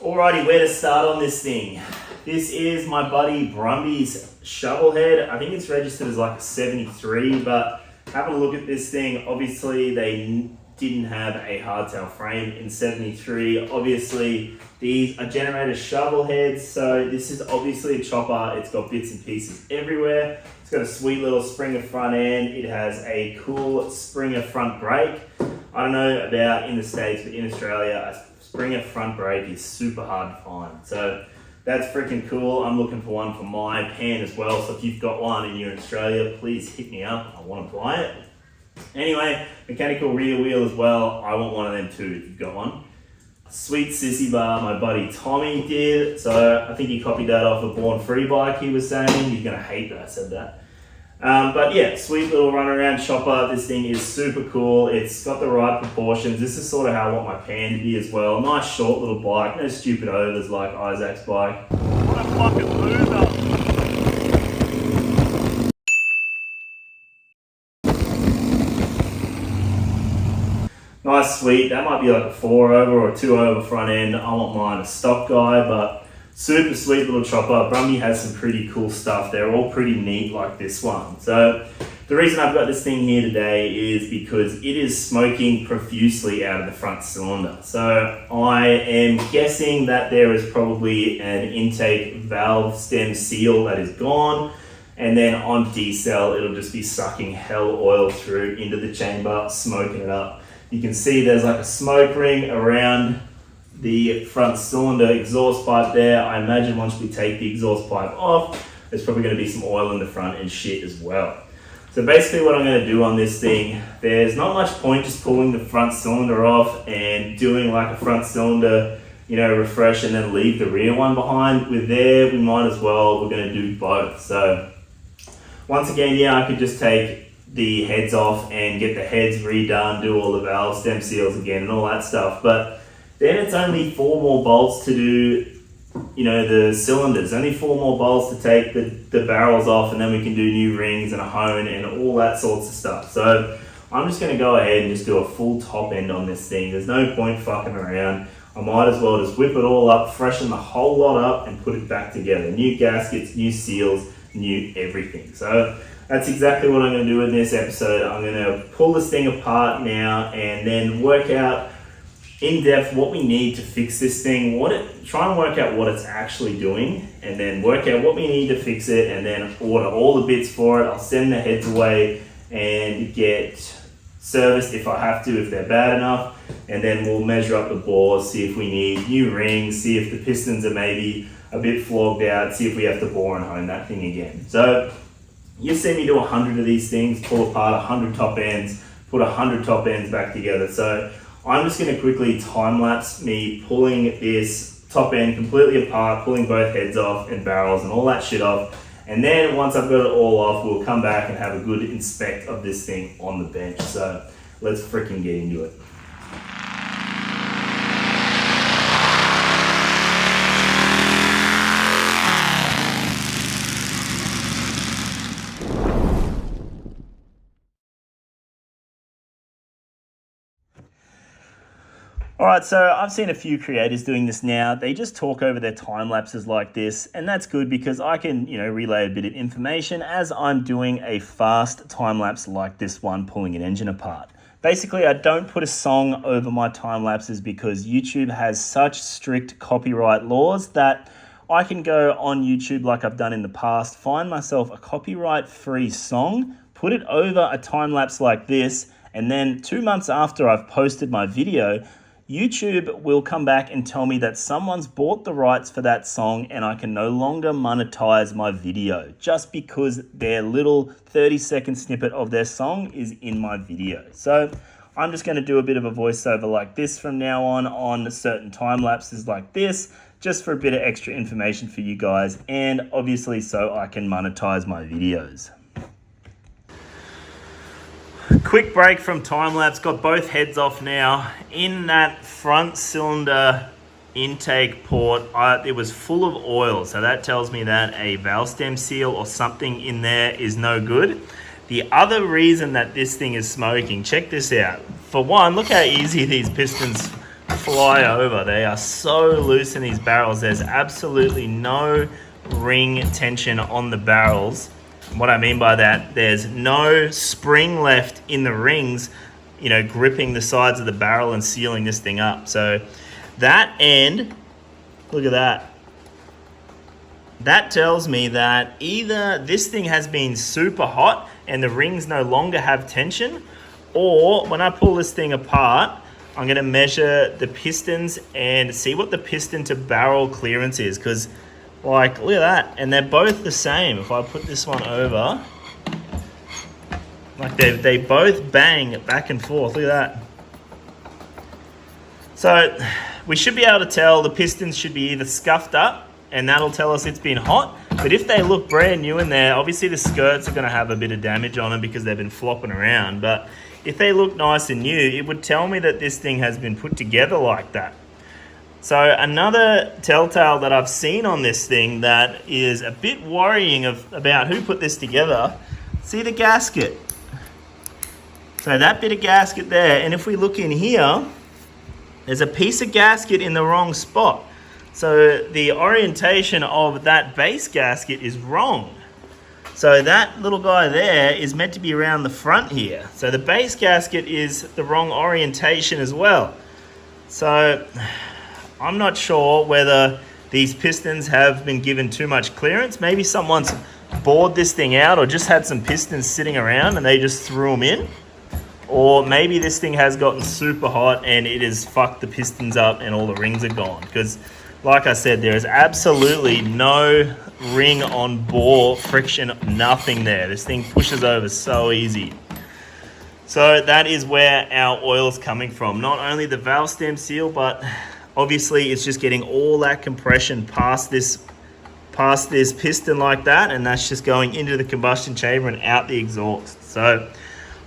Alrighty, where to start on this thing? This is my buddy Brumby's Shovelhead. I think it's registered as like a 73, but having a look at this thing, obviously they didn't have a hardtail frame in 73. Obviously, these are generator shovel heads, so this is obviously a chopper. It's got bits and pieces everywhere. It's got a sweet little Springer front end. It has a cool Springer front brake. I don't know about in the States, but in Australia, a Springer front brake is super hard to find. So that's freaking cool. I'm looking for one for my pan as well. So if you've got one and you're in Australia, please hit me up. I want to buy it. Anyway, mechanical rear wheel as well. I want one of them too if you've got one. Sweet sissy bar, my buddy Tommy did. So I think he copied that off a Born Free bike he was saying. You're going to hate that I said that. But yeah, sweet little runaround chopper. This thing is super cool. It's got the right proportions. This is sort of how I want my pan to be as well. Nice short little bike. No stupid overs like Isaac's bike. What a fucking loser. Nice sweet. That might be like a 4 over or a 2 over front end. I want mine a stock guy, but super sweet little chopper. Brumby has some pretty cool stuff. They're all pretty neat like this one. So the reason I've got this thing here today is because it is smoking profusely out of the front cylinder. So I am guessing that there is probably an intake valve stem seal that is gone. And then on decel, it'll just be sucking hell oil through into the chamber, smoking it up. You can see there's like a smoke ring around the front cylinder exhaust pipe there. I imagine once we take the exhaust pipe off, there's probably going to be some oil in the front and shit as well. So basically what I'm going to do on this thing, there's not much point just pulling the front cylinder off and doing like a front cylinder, refresh and then leave the rear one behind. With there, we might as well, we're going to do both. So once again, I could just take the heads off and get the heads redone, do all the valve stem seals again and all that stuff. But then it's only 4 more bolts to do, the cylinders. Only 4 more bolts to take the barrels off, and then we can do new rings and a hone and all that sorts of stuff. So I'm just going to go ahead and just do a full top end on this thing. There's no point fucking around. I might as well just whip it all up, freshen the whole lot up and put it back together. New gaskets, new seals, new everything. So that's exactly what I'm going to do in this episode. I'm going to pull this thing apart now and then work out in depth what we need to fix this thing, try and work out what it's actually doing, and then work out what we need to fix it, and then order all the bits for it. I'll send the heads away and get serviced if I have to, if they're bad enough, and then we'll measure up the bores, see if we need new rings, see if the pistons are maybe a bit flogged out, see if we have to bore and hone that thing again. So you've seen me do 100 of these things, pull apart 100 top ends, put 100 top ends back together. So I'm just going to quickly time-lapse me pulling this top end completely apart, pulling both heads off and barrels and all that shit off. And then once I've got it all off, we'll come back and have a good inspect of this thing on the bench. So let's freaking get into it. Alright, so I've seen a few creators doing this now. They just talk over their time lapses like this, and that's good because I can, relay a bit of information as I'm doing a fast time lapse like this one, pulling an engine apart. Basically, I don't put a song over my time lapses because YouTube has such strict copyright laws that I can go on YouTube like I've done in the past, find myself a copyright-free song, put it over a time lapse like this, and then 2 months after I've posted my video, YouTube will come back and tell me that someone's bought the rights for that song and I can no longer monetize my video just because their little 30-second snippet of their song is in my video. So I'm just going to do a bit of a voiceover like this from now on certain time lapses like this, just for a bit of extra information for you guys and obviously so I can monetize my videos. Quick break from time-lapse, got both heads off now. In that front cylinder intake port, it was full of oil, so that tells me that a valve stem seal or something in there is no good. The other reason that this thing is smoking, check this out. For one, look how easy these pistons fly over. They are so loose in these barrels. There's absolutely no ring tension on the barrels. What I mean by that, there's no spring left in the rings, you know, gripping the sides of the barrel and sealing this thing up. So that end, look at that. That tells me that either this thing has been super hot and the rings no longer have tension, or when I pull this thing apart, I'm going to measure the pistons and see what the piston to barrel clearance is. Because, like, look at that. And they're both the same. If I put this one over, like they both bang back and forth. Look at that. So we should be able to tell the pistons should be either scuffed up, and that'll tell us it's been hot. But if they look brand new in there, obviously the skirts are going to have a bit of damage on them because they've been flopping around. But if they look nice and new, it would tell me that this thing has been put together like that. So another telltale that I've seen on this thing that is a bit worrying about who put this together, see the gasket. So that bit of gasket there, and if we look in here, there's a piece of gasket in the wrong spot. So the orientation of that base gasket is wrong. So that little guy there is meant to be around the front here. So the base gasket is the wrong orientation as well. So I'm not sure whether these pistons have been given too much clearance. Maybe someone's bored this thing out or just had some pistons sitting around and they just threw them in. Or maybe this thing has gotten super hot and it has fucked the pistons up and all the rings are gone. Because like I said, there is absolutely no ring on bore friction, nothing there. This thing pushes over so easy. So that is where our oil is coming from. Not only the valve stem seal, but obviously it's just getting all that compression past this piston like that, and that's just going into the combustion chamber and out the exhaust. So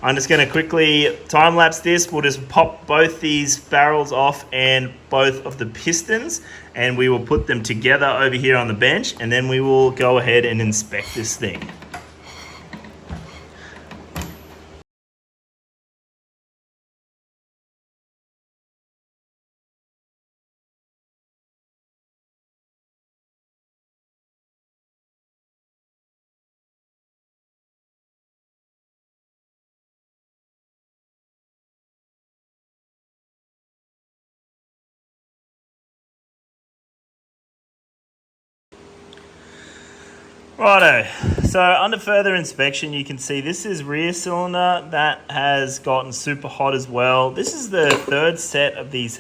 I'm just going to quickly time lapse this. We'll just pop both these barrels off and both of the pistons, and we will put them together over here on the bench, and then we will go ahead and inspect this thing. Righto, so under further inspection you can see this is rear cylinder that has gotten super hot as well. This is the third set of these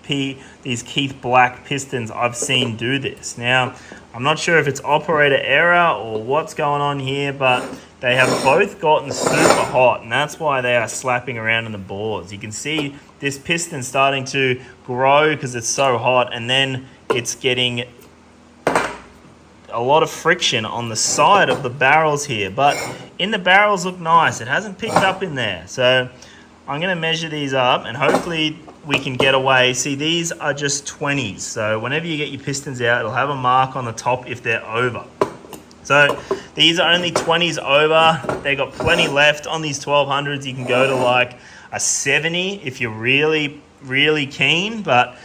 these Keith Black pistons I've seen do this. Now, I'm not sure if it's operator error or what's going on here, but they have both gotten super hot, and that's why they are slapping around in the bores. You can see this piston starting to grow because it's so hot, and then it's getting a lot of friction on the side of the barrels here, but in the barrels look nice. It hasn't picked up in there. So I'm going to measure these up and hopefully we can get away. See, these are just 20s. So whenever you get your pistons out, it'll have a mark on the top if they're over. So these are only 20s over. They got plenty left on these 1200s. You can go to like a 70 if you're really, really keen, but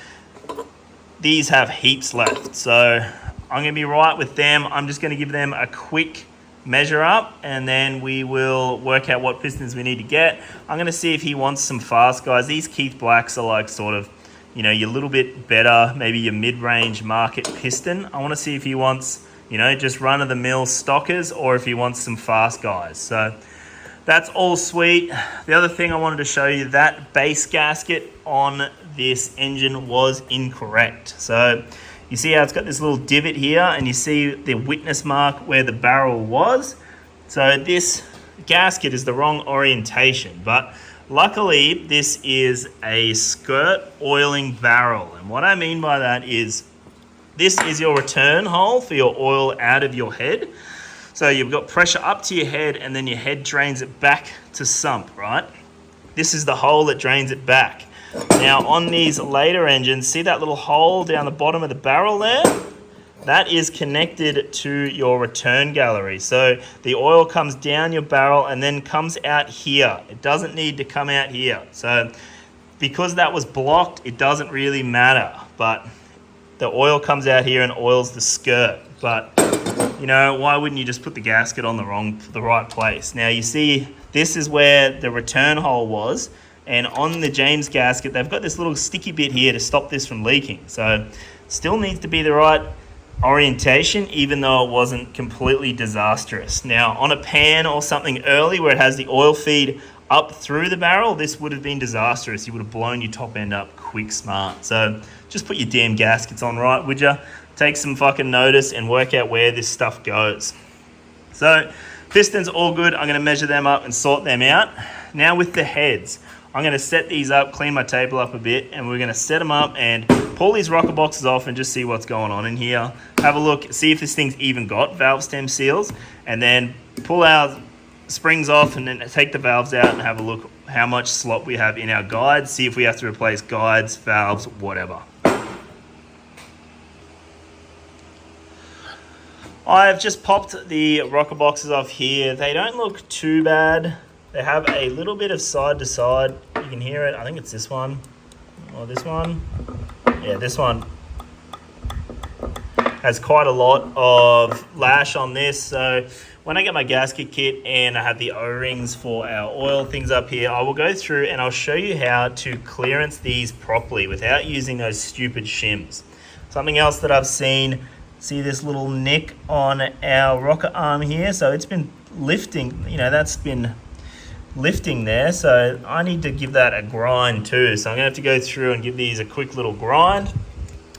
these have heaps left. So I'm going to be right with them. I'm just going to give them a quick measure up and then we will work out what pistons we need to get. I'm going to see if he wants some fast guys. These Keith Blacks are like sort of, you know, your little bit better, maybe your mid-range market piston. I want to see if he wants, you know, just run-of-the-mill stockers or if he wants some fast guys. So that's all sweet. The other thing I wanted to show you, that base gasket on this engine was incorrect. So you see how it's got this little divot here and you see the witness mark where the barrel was. So this gasket is the wrong orientation, but luckily this is a skirt oiling barrel. And what I mean by that is this is your return hole for your oil out of your head. So you've got pressure up to your head and then your head drains it back to sump, right? This is the hole that drains it back. Now on these later engines, see that little hole down the bottom of the barrel there? That is connected to your return gallery. So the oil comes down your barrel and then comes out here. It doesn't need to come out here. So because that was blocked, it doesn't really matter. But the oil comes out here and oils the skirt. But, you know, why wouldn't you just put the gasket on the right place? Now, you see, this is where the return hole was. And on the James gasket, they've got this little sticky bit here to stop this from leaking. So, still needs to be the right orientation, even though it wasn't completely disastrous. Now, on a pan or something early where it has the oil feed up through the barrel, this would have been disastrous. You would have blown your top end up quick smart. So just put your damn gaskets on right, would you? Take some fucking notice and work out where this stuff goes. So pistons all good. I'm going to measure them up and sort them out. Now with the heads, I'm going to set these up, clean my table up a bit, and we're going to set them up and pull these rocker boxes off and just see what's going on in here. Have a look, see if this thing's even got valve stem seals, and then pull our springs off and then take the valves out and have a look how much slop we have in our guides, see if we have to replace guides, valves, whatever. I've just popped the rocker boxes off here. They don't look too bad. They have a little bit of side to side. You can hear it. I think it's this one or this one. Yeah, this one has quite a lot of lash on this. So when I get my gasket kit and I have the O-rings for our oil things up here, I will go through and I'll show you how to clearance these properly without using those stupid shims. Something else that I've seen, see this little nick on our rocker arm here? So it's been lifting, you know, that's been lifting there. So I need to give that a grind too. So I'm gonna have to go through and give these a quick little grind.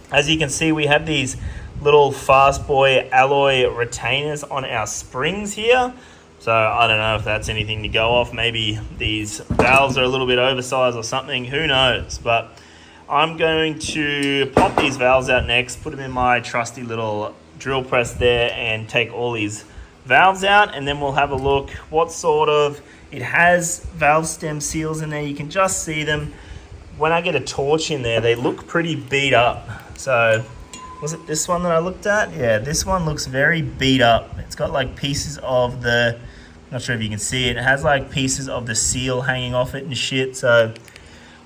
As you can see, we have these little Fast Boy alloy retainers on our springs here. So I don't know if that's anything to go off. Maybe these valves are a little bit oversized or something, who knows? But I'm going to pop these valves out next, put them in my trusty little drill press there and take all these valves out, and then we'll have a look what sort of, it has valve stem seals in there. You can just see them. When I get a torch in there, they look pretty beat up. So was it this one that I looked at? Yeah, this one looks very beat up. It's got like pieces of the, not sure if you can see it, it has like pieces of the seal hanging off it and shit. So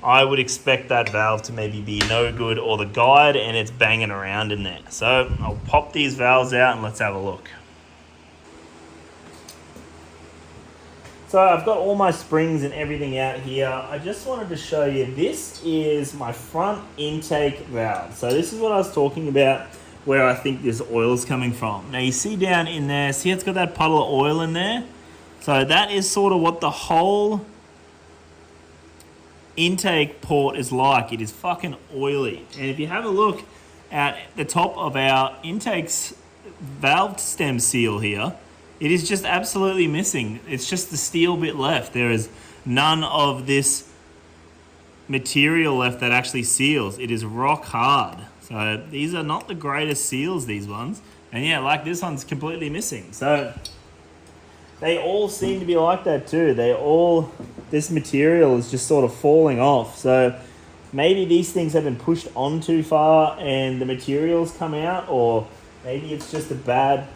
I would expect that valve to maybe be no good, or the guide, and it's banging around in there. So I'll pop these valves out and let's have a look. So I've got all my springs and everything out here. I just wanted to show you, this is my front intake valve. So this is what I was talking about, where I think this oil is coming from. Now you see down in there, see it's got that puddle of oil in there? So that is sort of what the whole intake port is like. It is fucking oily. And if you have a look at the top of our intake's valve stem seal here, it is just absolutely missing. It's just the steel bit left. There is none of this material left that actually seals. It is rock hard. So these are not the greatest seals, these ones. And yeah, like this one's completely missing. So they all seem to be like that too. They all, this material is just sort of falling off. So maybe these things have been pushed on too far and the materials come out, or maybe it's just a bad,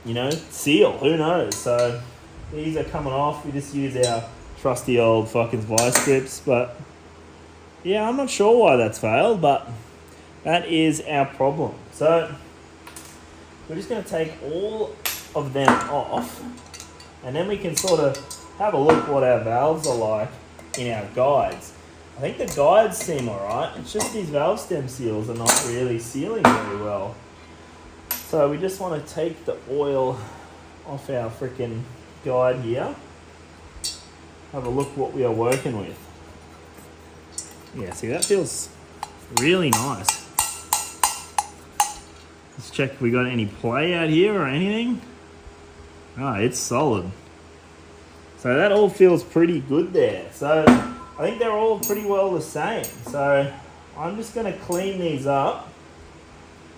you know, seal, who knows? So these are coming off. We just use our trusty old fucking vice grips, but yeah, I'm not sure why that's failed, but that is our problem. So we're just going to take all of them off, and then we can sort of have a look what our valves are like in our guides. I think the guides seem alright. It's just these valve stem seals are not really sealing very well. So we just want to take the oil off our freaking guide here. Have a look what we are working with. Yeah, see, that feels really nice. Let's check if we got any play out here or anything. Ah, it's solid. So that all feels pretty good there. So I think they're all pretty well the same. So I'm just going to clean these up,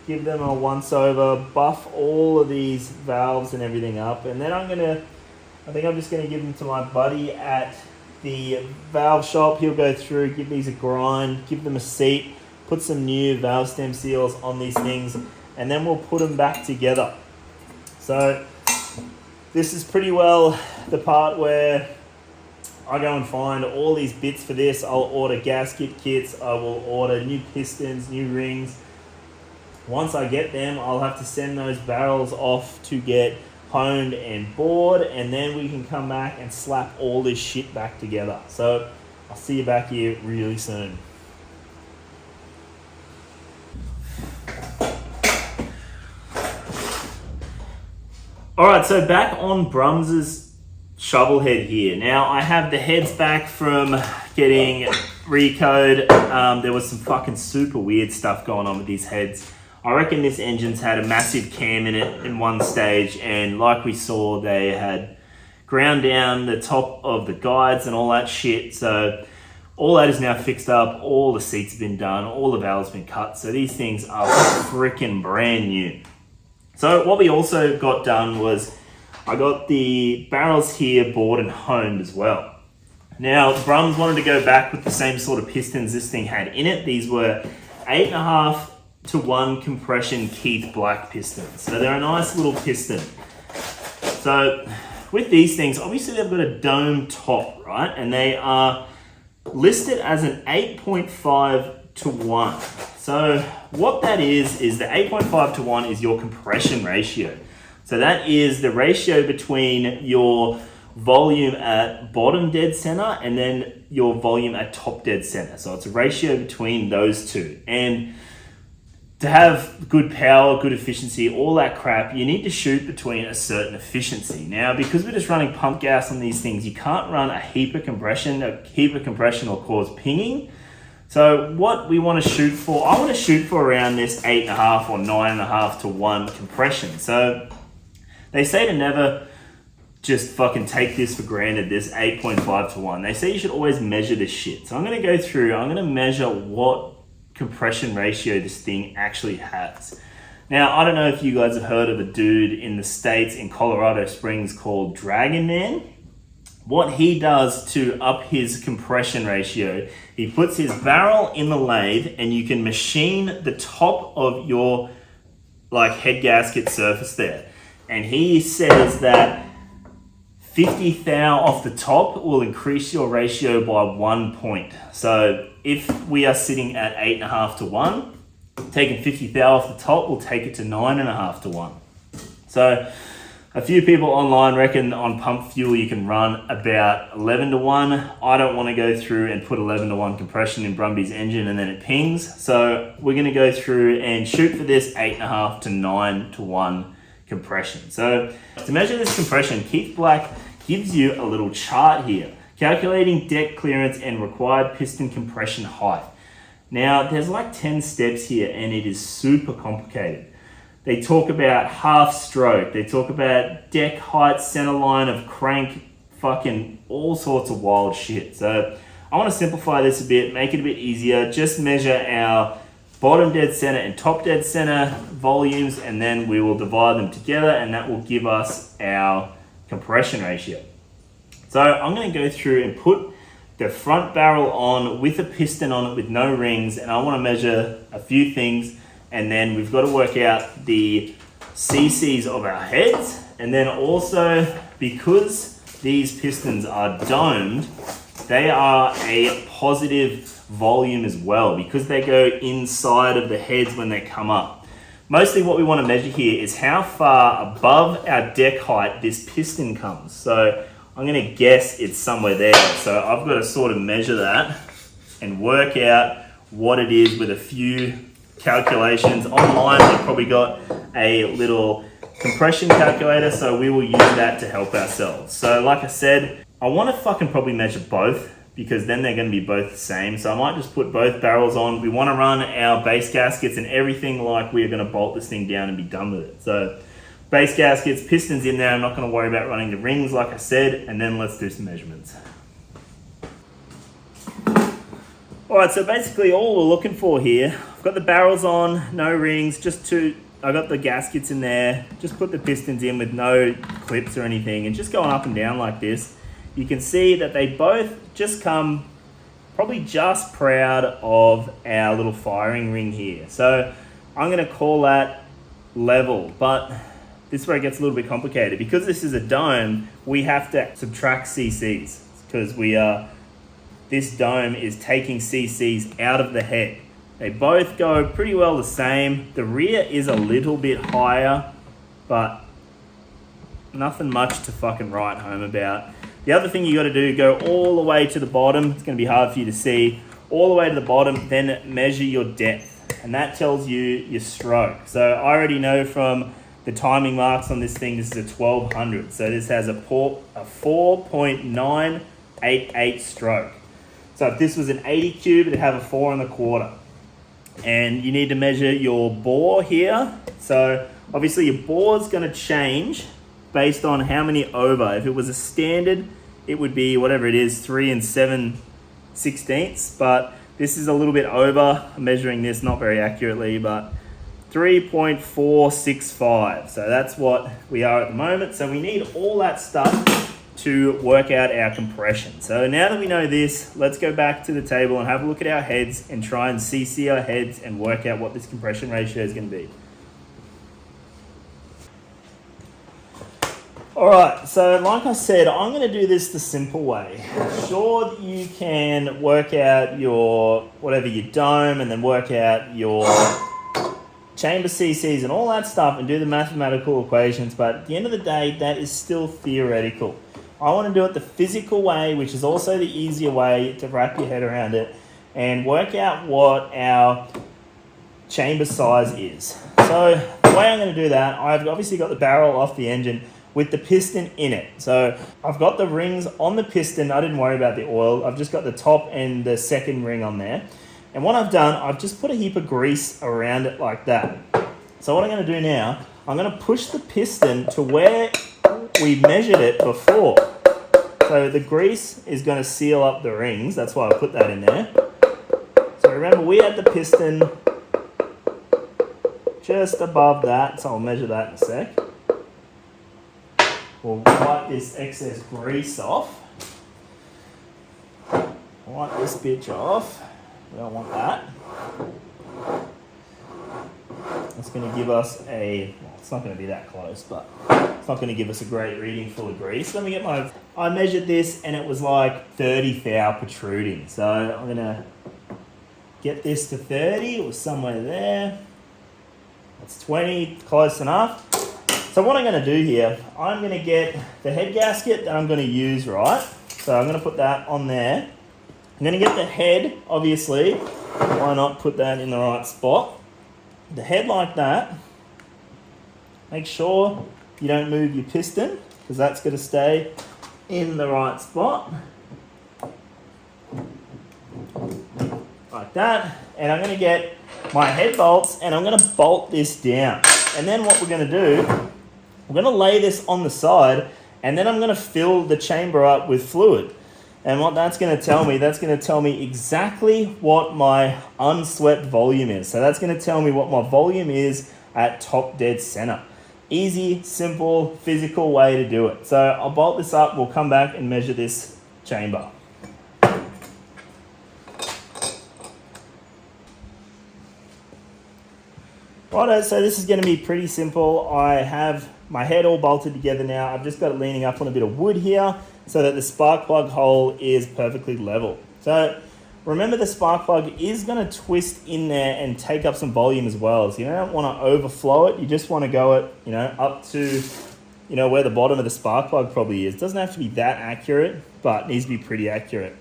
give them a once over, buff all of these valves and everything up, and then I think I'm just going to give them to my buddy at the valve shop. He'll go through, give these a grind, give them a seat, put some new valve stem seals on these things, and then we'll put them back together. So this is pretty well the part where I go and find all these bits for this. I'll order gasket kits, I will order new pistons, new rings. Once I get them, I'll have to send those barrels off to get honed and bored, and then we can come back and slap all this shit back together. So I'll see you back here really soon. Alright, so back on Brums's Shovelhead here. Now I have the heads back from getting recode. There was some fucking super weird stuff going on with these heads. I reckon this engine's had a massive cam in it in one stage, and like we saw, they had ground down the top of the guides and all that shit. So all that is now fixed up, all the seats have been done, all the valves been cut. So these things are freaking brand new. So what we also got done was I got the barrels here bored and honed as well. Now Brums wanted to go back with the same sort of pistons this thing had in it. These were 8.5:1 compression Keith Black pistons. So they're a nice little piston. So with these things, obviously they've got a dome top, right? And they are listed as an 8.5:1. So what that is the 8.5:1 is your compression ratio. So that is the ratio between your volume at bottom dead center and then your volume at top dead center. So it's a ratio between those two. And to have good power, good efficiency, all that crap, you need to shoot between a certain efficiency. Now, because we're just running pump gas on these things, you can't run a heap of compression. A heap of compression will cause pinging. So what we want to shoot for, I want to shoot for around this 8.5 or 9.5:1 compression. So they say to never just fucking take this for granted, this 8.5:1. They say you should always measure this shit. So I'm going to go through, I'm going to measure what compression ratio this thing actually has. Now, I don't know if you guys have heard of a dude in the States in Colorado Springs called Dragon Man. What he does to up his compression ratio, he puts his barrel in the lathe and you can machine the top of your like head gasket surface there. And he says that 50 thou off the top will increase your ratio by 1 point. So if we are sitting at 8.5:1, taking 50 thou off the top will take it to 9.5:1. So a few people online reckon on pump fuel you can run about 11:1. I don't want to go through and put 11:1 compression in Brumby's engine and then it pings. So we're going to go through and shoot for this 8.5 to 9:1 compression. So to measure this compression, Keith Black gives you a little chart here, calculating deck clearance and required piston compression height. Now there's like 10 steps here and it is super complicated. They talk about half stroke, they talk about deck height, center line of crank, fucking all sorts of wild shit. So I want to simplify this a bit, make it a bit easier, just measure our bottom dead center and top dead center volumes, and then we will divide them together and that will give us our compression ratio. So I'm going to go through and put the front barrel on with a piston on it with no rings, and I want to measure a few things, and then we've got to work out the CCs of our heads, and then also because these pistons are domed, they are a positive volume as well because they go inside of the heads when they come up. Mostly what we want to measure here is how far above our deck height this piston comes. So I'm going to guess it's somewhere there. So I've got to sort of measure that and work out what it is with a few calculations. Online they've probably got a little compression calculator, so we will use that to help ourselves. So like I said, I want to fucking probably measure both because then they're going to be both the same. So I might just put both barrels on. We want to run our base gaskets and everything like we're going to bolt this thing down and be done with it. So base gaskets, pistons in there. I'm not going to worry about running the rings like I said, and then let's do some measurements. All right, so basically all we're looking for here, I've got the barrels on, no rings, I got the gaskets in there, just put the pistons in with no clips or anything, and just going up and down like this. You can see that they both just come probably just proud of our little firing ring here. So I'm going to call that level, but this is where it gets a little bit complicated. Because this is a dome, we have to subtract CCs. because this dome is taking cc's out of the head. They both go pretty well the same. The rear is a little bit higher, but nothing much to fucking write home about. The other thing you got to do, go all the way to the bottom. It's going to be hard for you to see. All the way to the bottom, then measure your depth, and that tells you your stroke. So I already know from the timing marks on this thing, this is a 1200. So this has a 4.988 stroke. So if this was an 80 cube, it'd have a 4.25. And you need to measure your bore here. So obviously your bore is going to change based on how many over. If it was a standard, it would be whatever it is, 3 7/16. But this is a little bit over. I'm measuring this not very accurately, but 3.465. So that's what we are at the moment. So we need all that stuff to work out our compression. So now that we know this, let's go back to the table and have a look at our heads and try and CC our heads and work out what this compression ratio is going to be. Alright, so like I said, I'm going to do this the simple way. Sure, you can work out your dome and then work out your chamber CCs and all that stuff and do the mathematical equations, but at the end of the day, that is still theoretical. I want to do it the physical way, which is also the easier way to wrap your head around it and work out what our chamber size is. So the way I'm going to do that, I've obviously got the barrel off the engine with the piston in it. So I've got the rings on the piston. I didn't worry about the oil. I've just got the top and the second ring on there. And what I've done, I've just put a heap of grease around it like that. So what I'm going to do now, I'm going to push the piston to where we measured it before. So the grease is going to seal up the rings. That's why I put that in there. So remember, we had the piston just above that. So I'll measure that in a sec. We'll wipe this excess grease off. Wipe this bitch off. We don't want that. It's going to give us it's not going to be that close, but it's not going to give us a great reading full of grease. Let me get I measured this and it was like 30 thou protruding. So I'm going to get this to 30. It was somewhere there. That's 20, close enough. So what I'm going to do here, I'm going to get the head gasket that I'm going to use, right? So I'm going to put that on there. I'm going to get the head, obviously. Why not put that in the right spot? The head like that. Make sure you don't move your piston because that's going to stay in the right spot. Like that. And I'm going to get my head bolts and I'm going to bolt this down. And then what we're going to do, we're going to lay this on the side and then I'm going to fill the chamber up with fluid. And what that's going to tell me, that's going to tell me exactly what my unswept volume is. So that's going to tell me what my volume is at top dead center. Easy, simple, physical way to do it. So I'll bolt this up. We'll come back and measure this chamber. Righto, so this is going to be pretty simple. I have my head all bolted together now. I've just got it leaning up on a bit of wood here so that the spark plug hole is perfectly level. So remember, the spark plug is going to twist in there and take up some volume as well. So you don't want to overflow it. You just want to go it, up to, where the bottom of the spark plug probably is. It doesn't have to be that accurate, but it needs to be pretty accurate.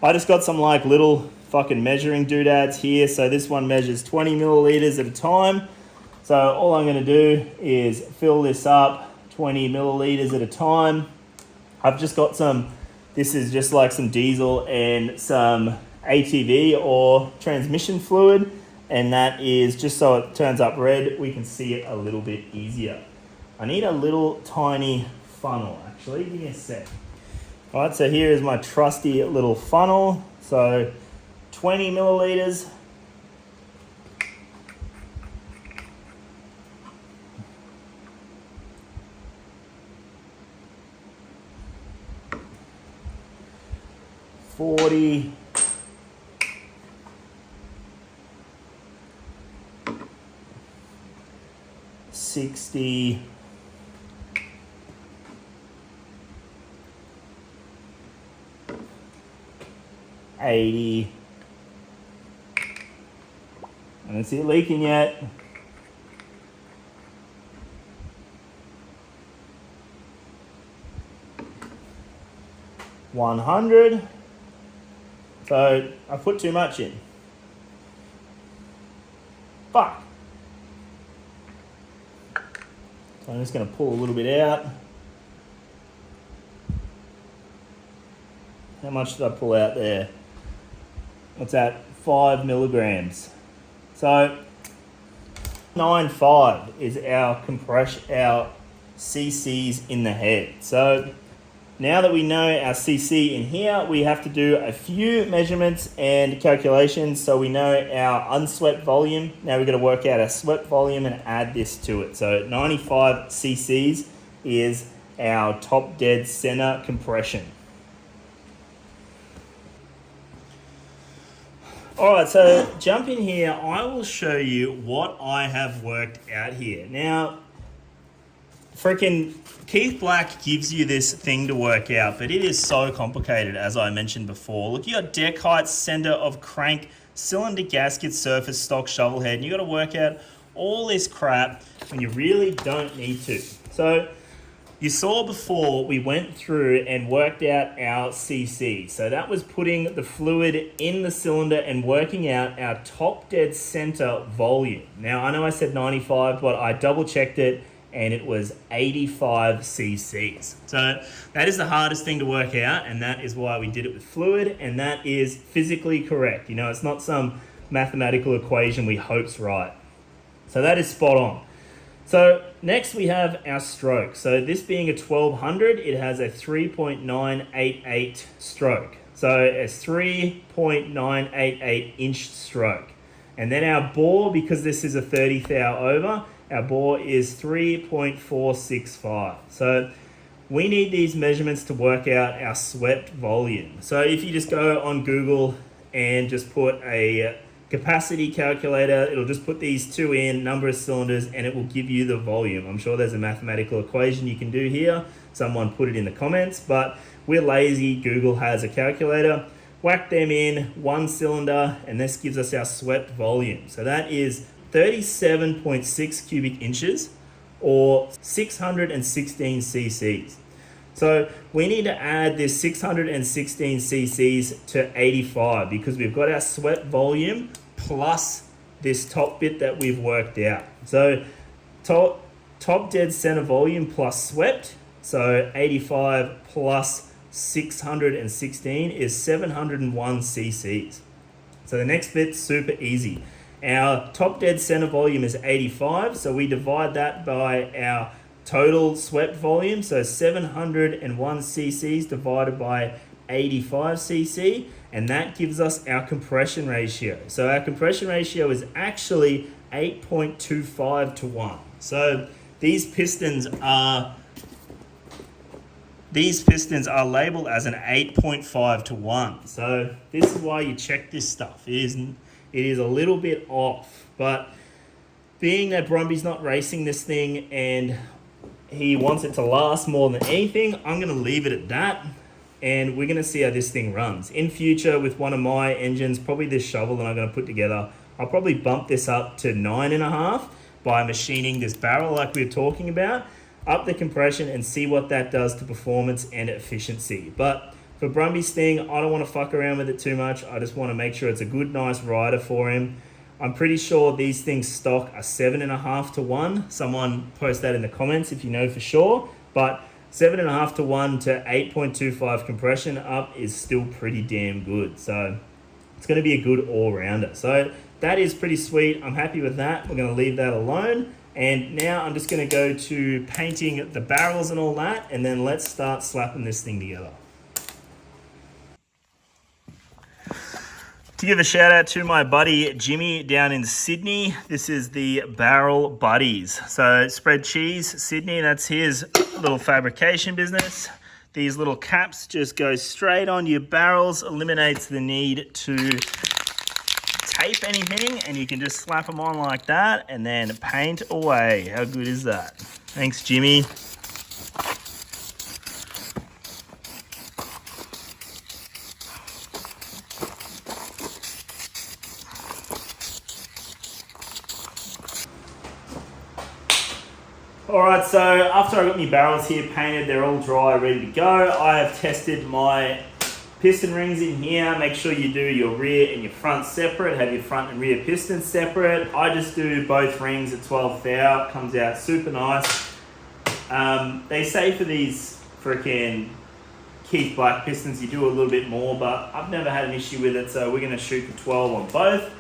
I just got some little fucking measuring doodads here. So this one measures 20 milliliters at a time. So all I'm going to do is fill this up 20 milliliters at a time. I've just got this is just like some diesel and some ATV or transmission fluid. And that is just so it turns up red, we can see it a little bit easier. I need a little tiny funnel, actually. Give me a sec. All right, so here is my trusty little funnel. So 20 milliliters. $40. $60. 80. I don't see it leaking yet. $100. So I put too much in. Fuck. So I'm just going to pull a little bit out. How much did I pull out there? What's that? 5 milligrams. So 9.5 is our our CCs in the head. So now that we know our CC in here, we have to do a few measurements and calculations so we know our unswept volume. Now we've got to work out our swept volume and add this to it. So 95 CCs is our top dead center compression. Alright, so jump in here. I will show you what I have worked out here. Now, freaking Keith Black gives you this thing to work out, but it is so complicated, as I mentioned before. Look, you got deck height, center of crank, cylinder gasket, surface, stock, shovel head, and you got to work out all this crap when you really don't need to. So you saw before we went through and worked out our CC. So that was putting the fluid in the cylinder and working out our top dead center volume. Now, I know I said 95, but I double checked it and it was 85 cc's. So that is the hardest thing to work out, and that is why we did it with fluid, and that is physically correct. You know, it's not some mathematical equation we hope's right. So that is spot on. So next we have our stroke. So this being a 1200, it has a 3.988 stroke. So a 3.988 inch stroke. And then our bore, because this is a 30 thou over, our bore is 3.465. So we need these measurements to work out our swept volume. So if you just go on Google and just put a capacity calculator, it'll just put these two in, number of cylinders, and it will give you the volume. I'm sure there's a mathematical equation you can do here. Someone put it in the comments, but we're lazy. Google has a calculator. Whack them in, one cylinder, and this gives us our swept volume. So that is 37.6 cubic inches or 616 cc's. So we need to add this 616 cc's to 85 because we've got our swept volume plus this top bit that we've worked out. So top dead center volume plus swept, so 85 plus 616 is 701 cc's. So the next bit's super easy. Our top dead center volume is 85, so we divide that by our total swept volume, so 701 cc's divided by 85 cc, and that gives us our compression ratio. So our compression ratio is actually 8.25 to 1. So these pistons are labeled as an 8.5 to 1. So this is why you check this stuff. It is a little bit off, but being that Brumby's not racing this thing and he wants it to last more than anything, I'm going to leave it at that, and we're going to see how this thing runs. In future, with one of my engines, probably this shovel that I'm going to put together, I'll probably bump this up to 9.5 by machining this barrel like we were talking about, up the compression and see what that does to performance and efficiency. But for Brumby's thing, I don't want to fuck around with it too much. I just want to make sure it's a good, nice rider for him. I'm pretty sure these things stock are 7.5 to 1. Someone post that in the comments if you know for sure. But 7.5 to 1 to 8.25 compression up is still pretty damn good. So it's going to be a good all-rounder. So that is pretty sweet. I'm happy with that. We're going to leave that alone. And now I'm just going to go to painting the barrels and all that. And then let's start slapping this thing together. To give a shout out to my buddy Jimmy down in Sydney. This is the Barrel Buddies. So Spread Cheese, Sydney, that's his little fabrication business. These little caps just go straight on your barrels, eliminates the need to tape anything, and you can just slap them on like that and then paint away. How good is that? Thanks, Jimmy. Alright, so after I got my barrels here painted, they're all dry, ready to go. I have tested my piston rings in here. Make sure you do your rear and your front separate. Have your front and rear pistons separate. I just do both rings at 12 thou. Comes out super nice. They say for these freaking Keith Black pistons you do a little bit more, but I've never had an issue with it, so we're going to shoot the 12 on both.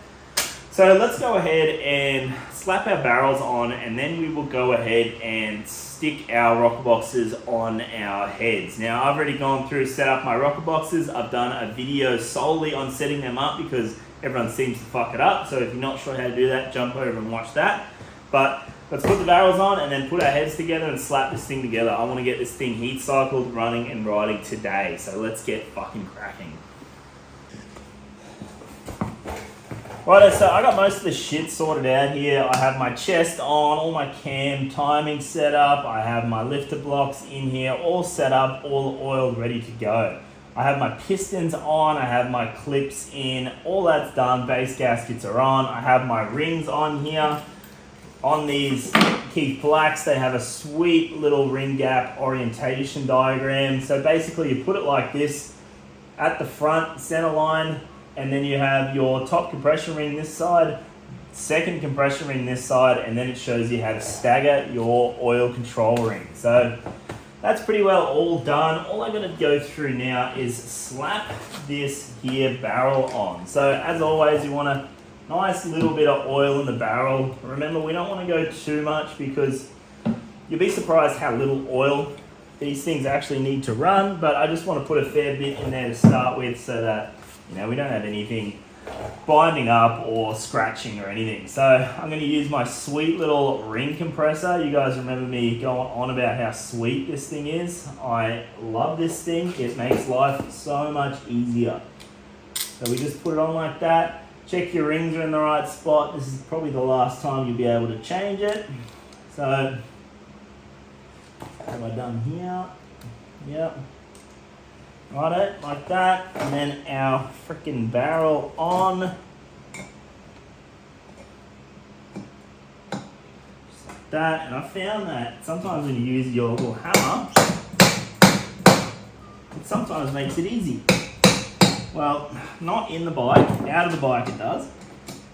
So let's go ahead and slap our barrels on, and then we will go ahead and stick our rocker boxes on our heads. Now, I've already gone through, set up my rocker boxes. I've done a video solely on setting them up because everyone seems to fuck it up. So if you're not sure how to do that, jump over and watch that. But let's put the barrels on and then put our heads together and slap this thing together. I want to get this thing heat cycled, running and riding today. So let's get fucking cracking. Right, so I got most of the shit sorted out here. I have my chest on, all my cam timing set up. I have my lifter blocks in here, all set up, all oiled, ready to go. I have my pistons on, I have my clips in, all that's done. Base gaskets are on. I have my rings on here. On these Keith Blacks, they have a sweet little ring gap orientation diagram. So basically you put it like this at the front, center line, and then you have your top compression ring this side, second compression ring this side, and then it shows you how to stagger your oil control ring. So that's pretty well all done. All I'm gonna go through now is slap this here barrel on. So as always, you want a nice little bit of oil in the barrel. Remember, we don't wanna go too much because you'll be surprised how little oil these things actually need to run, but I just wanna put a fair bit in there to start with so that we don't have anything binding up or scratching or anything. So I'm going to use my sweet little ring compressor. You guys remember me going on about how sweet this thing is. I love this thing. It makes life so much easier. So we just put it on like that. Check your rings are in the right spot. This is probably the last time you'll be able to change it. So what have I done here? Yep. Righto, like that, and then our freaking barrel on. Just like that, and I found that sometimes when you use your little hammer, it sometimes makes it easy. Well, not in the bike, out of the bike it does.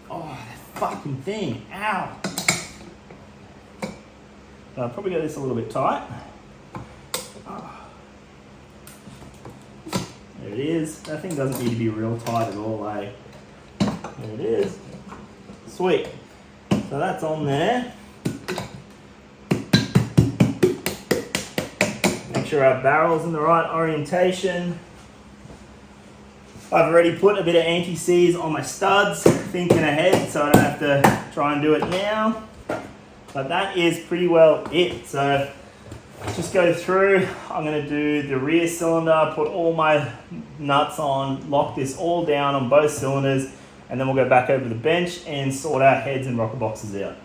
Oh, that fucking thing, ow. So I'll probably get this a little bit tight. There it is. That thing doesn't need to be real tight at all, eh? There it is. Sweet. So that's on there. Make sure our barrel's in the right orientation. I've already put a bit of anti-seize on my studs, thinking ahead, so I don't have to try and do it now. But that is pretty well it. So just go through. I'm going to do the rear cylinder, put all my nuts on, lock this all down on both cylinders, and then we'll go back over the bench and sort our heads and rocker boxes out.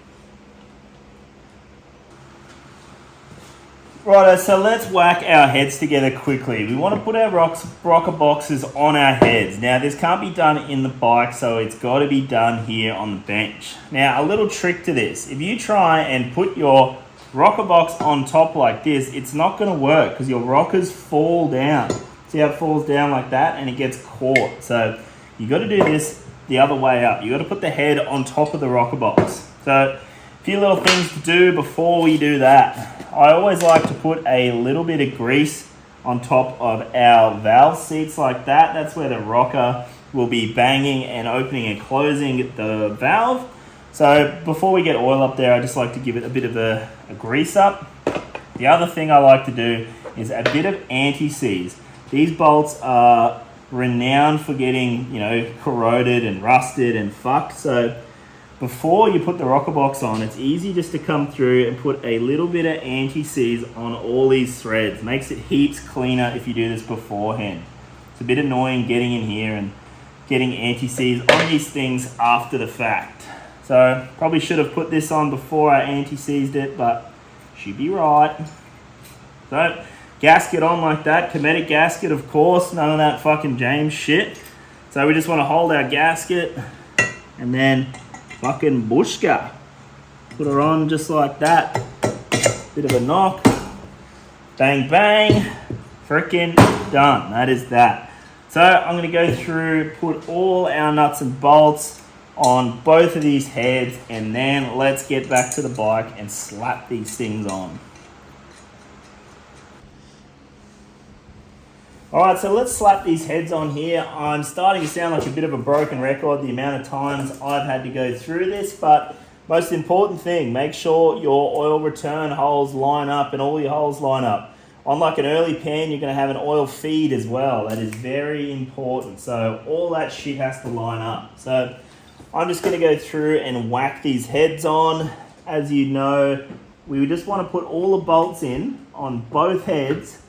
Righto, so let's whack our heads together quickly. We want to put our rocker boxes on our heads. Now, this can't be done in the bike, so it's got to be done here on the bench. Now, a little trick to this. If you try and put your rocker box on top like this, it's not going to work because your rockers fall down. See how it falls down like that and it gets caught. So you got to do this the other way up. You got to put the head on top of the rocker box. So a few little things to do before we do that. I always like to put a little bit of grease on top of our valve seats like that. That's where the rocker will be banging and opening and closing the valve. So before we get oil up there, I just like to give it a bit of a grease up. The other thing I like to do is a bit of anti-seize. These bolts are renowned for getting, corroded and rusted and fucked. So before you put the rocker box on, it's easy just to come through and put a little bit of anti-seize on all these threads. Makes it heaps cleaner if you do this beforehand. It's a bit annoying getting in here and getting anti-seize on these things after the fact. So probably should have put this on before I anti-seized it, but should be right. So gasket on like that, Cometic gasket of course, none of that fucking James shit. So we just want to hold our gasket and then fucking bushka. Put her on just like that. bit of a knock, bang, bang, freaking done. That is that. So I'm going to go through, put all our nuts and bolts on both of these heads, and then let's get back to the bike and slap these things on. Alright, so let's slap these heads on here. I'm starting to sound like a bit of a broken record, the amount of times I've had to go through this, but most important thing, make sure your oil return holes line up and all your holes line up. On like an early pan, you're going to have an oil feed as well. That is very important. So all that shit has to line up. So I'm just going to go through and whack these heads on. As you know, we just want to put all the bolts in on both heads.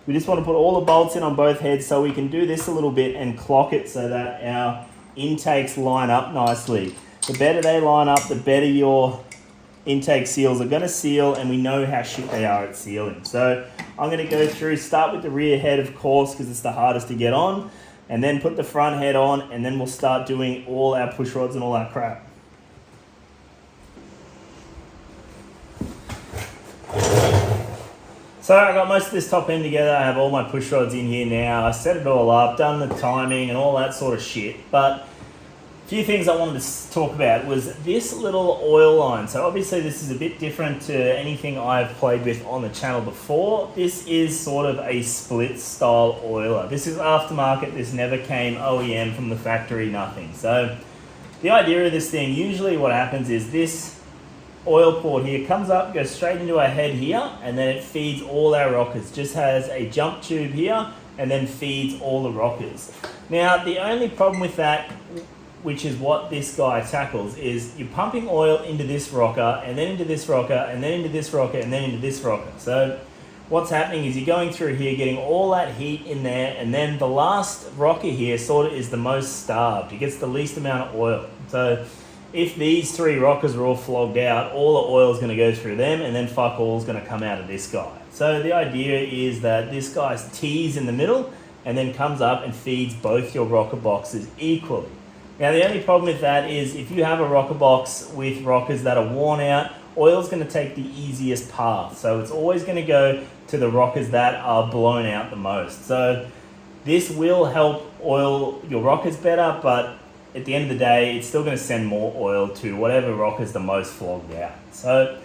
We just want to put all the bolts in on both heads so we can do this a little bit and clock it so that our intakes line up nicely. The better they line up, the better your intake seals are going to seal, and we know how shit they are at sealing. So I'm going to go through, start with the rear head, of course, because it's the hardest to get on, and then put the front head on, and then we'll start doing all our push rods and all that crap. So I got most of this top end together. I have all my push rods in here now. I set it all up, done the timing and all that sort of shit. But a few things I wanted to talk about was this little oil line. So obviously this is a bit different to anything I've played with on the channel before. This is sort of a split style oiler. This is aftermarket. This never came OEM from the factory, nothing. So the idea of this thing, usually what happens is this oil port here comes up, goes straight into our head here, and then it feeds all our rockers. Just has a jump tube here and then feeds all the rockers. Now the only problem with that, which is what this guy tackles, is you're pumping oil into this rocker and then into this rocker and then into this rocker and then into this rocker. So what's happening is you're going through here, getting all that heat in there, and then the last rocker here sort of is the most starved. It gets the least amount of oil. So if these three rockers are all flogged out, all the oil is going to go through them, and then fuck all is going to come out of this guy. So the idea is that this guy's tees in the middle and then comes up and feeds both your rocker boxes equally. Now the only problem with that is if you have a rocker box with rockers that are worn out, oil's going to take the easiest path. So it's always going to go to the rockers that are blown out the most. So this will help oil your rockers better, but at the end of the day, it's still going to send more oil to whatever rocker's the most flogged out. So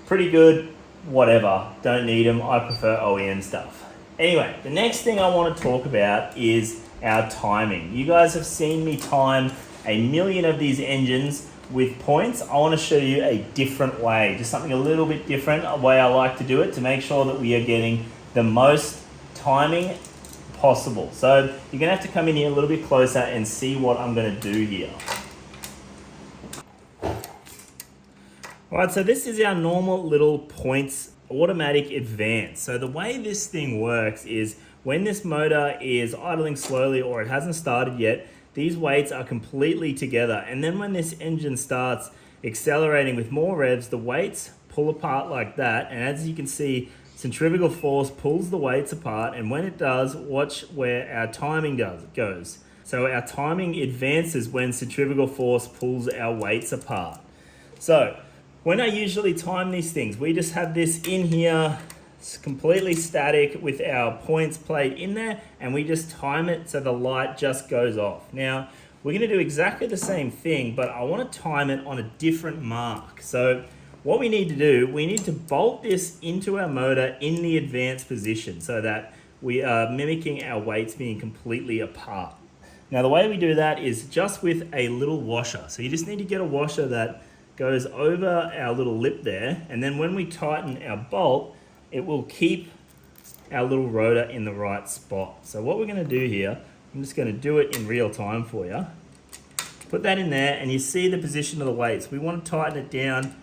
pretty good, whatever. Don't need them. I prefer OEM stuff. Anyway, the next thing I want to talk about is our timing. You guys have seen me time a million of these engines with points. I want to show you a different way, just something a little bit different, a way I like to do it to make sure that we are getting the most timing possible. So you're going to have to come in here a little bit closer and see what I'm going to do here. Alright, so this is our normal little points automatic advance. So the way this thing works is when this motor is idling slowly or it hasn't started yet, these weights are completely together, and then when this engine starts accelerating with more revs, the weights pull apart like that, and as you can see, centrifugal force pulls the weights apart, and when it does, watch where our timing goes. So our timing advances when centrifugal force pulls our weights apart. So when I usually time these things, we just have this in here, it's completely static with our points plate in there, and we just time it so the light just goes off. Now, we're going to do exactly the same thing, but I want to time it on a different mark. So what we need to do, we need to bolt this into our motor in the advanced position so that we are mimicking our weights being completely apart. Now the way we do that is just with a little washer. So you just need to get a washer that goes over our little lip there, and then when we tighten our bolt, it will keep our little rotor in the right spot. So what we're going to do here, I'm just going to do it in real time for you. Put that in there, and you see the position of the weights. We want to tighten it down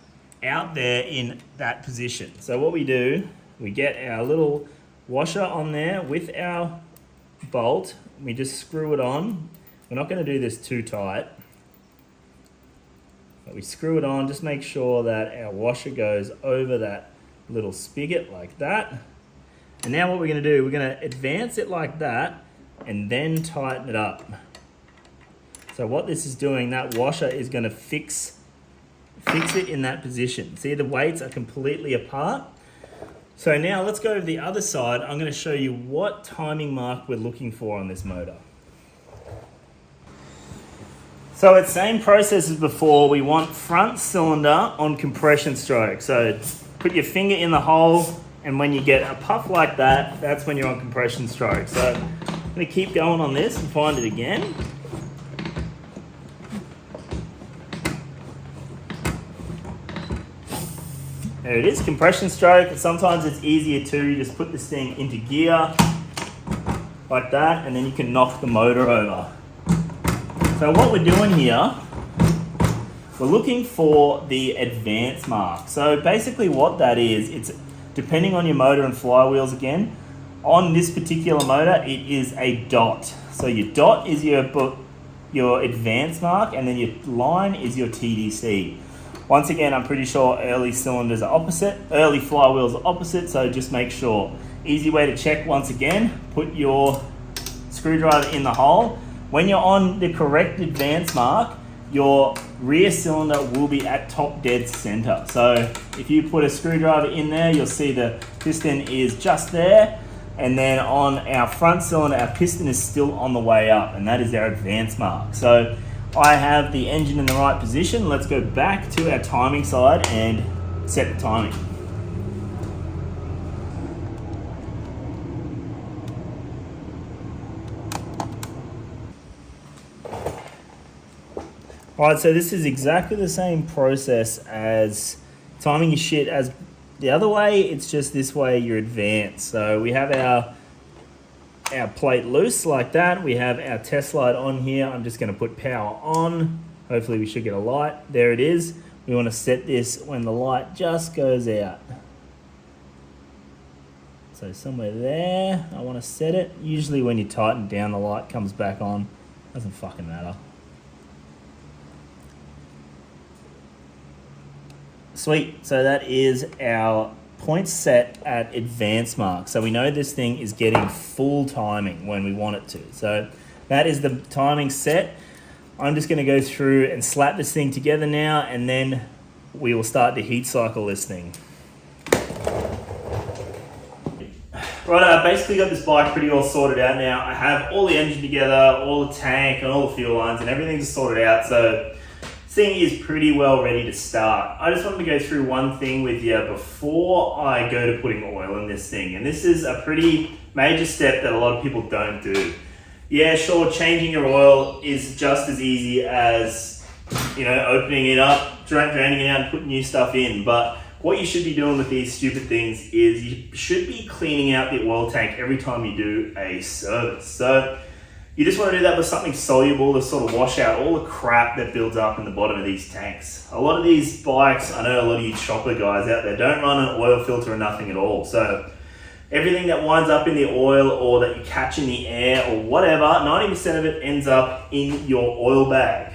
out there in that position. So what we do, we get our little washer on there with our bolt. We just screw it on. We're not going to do this too tight, but we screw it on. Just make sure that our washer goes over that little spigot like that. And now what we're going to do, we're going to advance it like that and then tighten it up. So what this is doing, that washer is going to fix fix it in that position. See, the weights are completely apart. So now let's go to the other side. I'm going to show you what timing mark we're looking for on this motor. So it's same process as before. We want front cylinder on compression stroke. So put your finger in the hole, and when you get a puff like that, that's when you're on compression stroke. So I'm going to keep going on this and find it again. There it is, compression stroke. Sometimes it's easier too. You just put this thing into gear like that, and then you can knock the motor over. So what we're doing here, we're looking for the advance mark. So basically what that is, it's depending on your motor and flywheels again. On this particular motor, it is a dot. So your dot is your advance mark, and then your line is your TDC. Once again, I'm pretty sure early cylinders are opposite, early flywheels are opposite, so just make sure. Easy way to check once again, put your screwdriver in the hole. When you're on the correct advance mark, your rear cylinder will be at top dead center. So if you put a screwdriver in there, you'll see the piston is just there. And then on our front cylinder, our piston is still on the way up, and that is our advance mark. So I have the engine in the right position. Let's go back to our timing side and set the timing. Alright, so this is exactly the same process as timing your shit as the other way. It's just this way you're advanced. So we have our plate loose like that. We have our test light on here. I'm just going to put power on. Hopefully we should get a light. There it is. We want to set this when the light just goes out. So somewhere there, I want to set it. Usually when you tighten down, the light comes back on. Doesn't fucking matter. Sweet, so that is our point set at advance mark. So we know this thing is getting full timing when we want it to. So that is the timing set. I'm just going to go through and slap this thing together now, and then we will start to heat cycle this thing. Right, I basically got this bike pretty well sorted out now. I have all the engine together, all the tank and all the fuel lines, and everything's sorted out. So thing is pretty well ready to start. I just wanted to go through one thing with you before I go to putting oil in this thing. And this is a pretty major step that a lot of people don't do. Yeah, sure, changing your oil is just as easy as, opening it up, draining it out and putting new stuff in. But what you should be doing with these stupid things is you should be cleaning out the oil tank every time you do a service. So you just want to do that with something soluble to sort of wash out all the crap that builds up in the bottom of these tanks. A lot of these bikes, I know a lot of you chopper guys out there, don't run an oil filter or nothing at all. So everything that winds up in the oil or that you catch in the air or whatever, 90% of it ends up in your oil bag.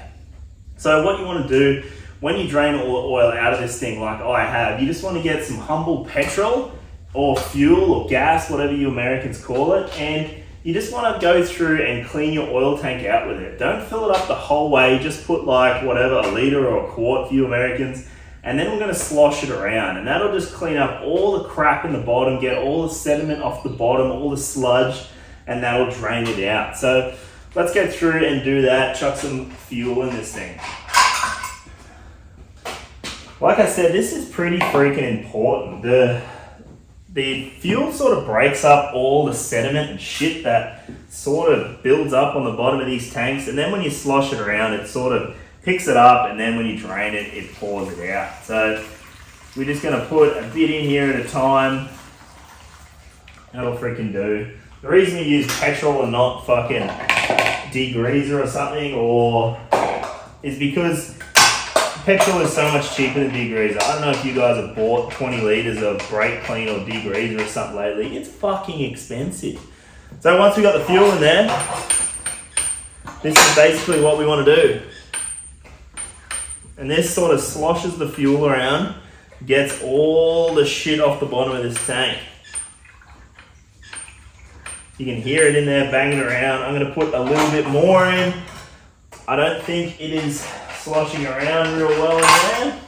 So what you want to do when you drain all the oil out of this thing like I have, you just want to get some humble petrol or fuel or gas, whatever you Americans call it, and you just want to go through and clean your oil tank out with it. Don't fill it up the whole way. Just put like whatever, a litre or a quart for you Americans. And then we're going to slosh it around. And that'll just clean up all the crap in the bottom, get all the sediment off the bottom, all the sludge, and that'll drain it out. So let's go through and do that. Chuck some fuel in this thing. Like I said, this is pretty freaking important. The fuel sort of breaks up all the sediment and shit that sort of builds up on the bottom of these tanks, and then when you slosh it around, it sort of picks it up, and then when you drain it, it pours it out. So we're just going to put a bit in here at a time. That'll freaking do. The reason you use petrol and not fucking degreaser or something is because petrol is so much cheaper than degreaser. I don't know if you guys have bought 20 litres of brake clean or degreaser or something lately. It's fucking expensive. So once we got the fuel in there, this is basically what we want to do. And this sort of sloshes the fuel around, gets all the shit off the bottom of this tank. You can hear it in there banging around. I'm going to put a little bit more in. I don't think it is sloshing around real well in there.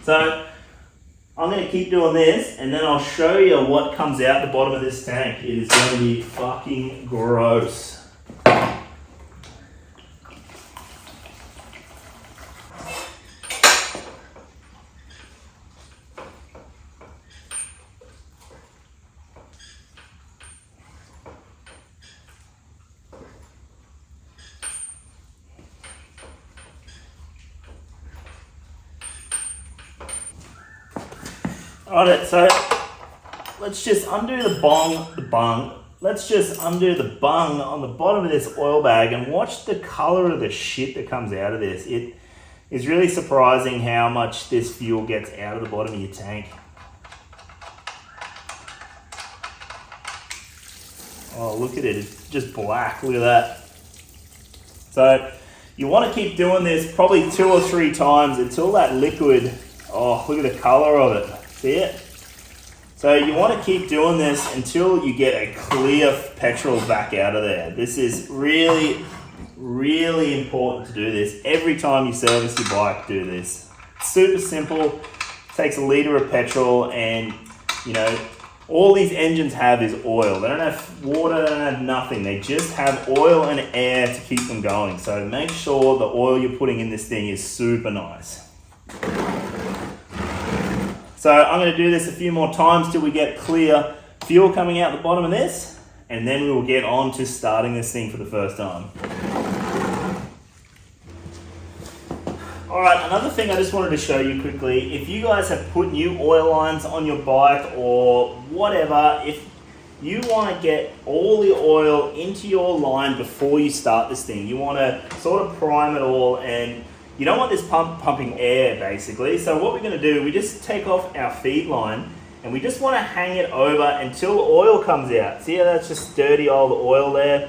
So I'm going to keep doing this, and then I'll show you what comes out the bottom of this tank. It is going to be fucking gross. Alright, so let's just undo the bung. Let's just undo the bung on the bottom of this oil bag and watch the color of the shit that comes out of this. It is really surprising how much this fuel gets out of the bottom of your tank. Oh, look at it, it's just black, look at that. So you want to keep doing this probably 2 or 3 times until that liquid, oh, look at the color of it. See it? So you want to keep doing this until you get a clear petrol back out of there. This is really, really important to do this. Every time you service your bike, do this. It's super simple. Takes a litre of petrol, and you know, all these engines have is oil. They don't have water, they don't have nothing. They just have oil and air to keep them going. So make sure the oil you're putting in this thing is super nice. So I'm going to do this a few more times till we get clear fuel coming out the bottom of this, and then we will get on to starting this thing for the first time. Alright, another thing I just wanted to show you quickly, if you guys have put new oil lines on your bike or whatever, if you want to get all the oil into your line before you start this thing, you want to sort of prime it all, and you don't want this pump pumping air basically. So what we're going to do, we just take off our feed line and we just want to hang it over until the oil comes out. See how that's just dirty old oil there?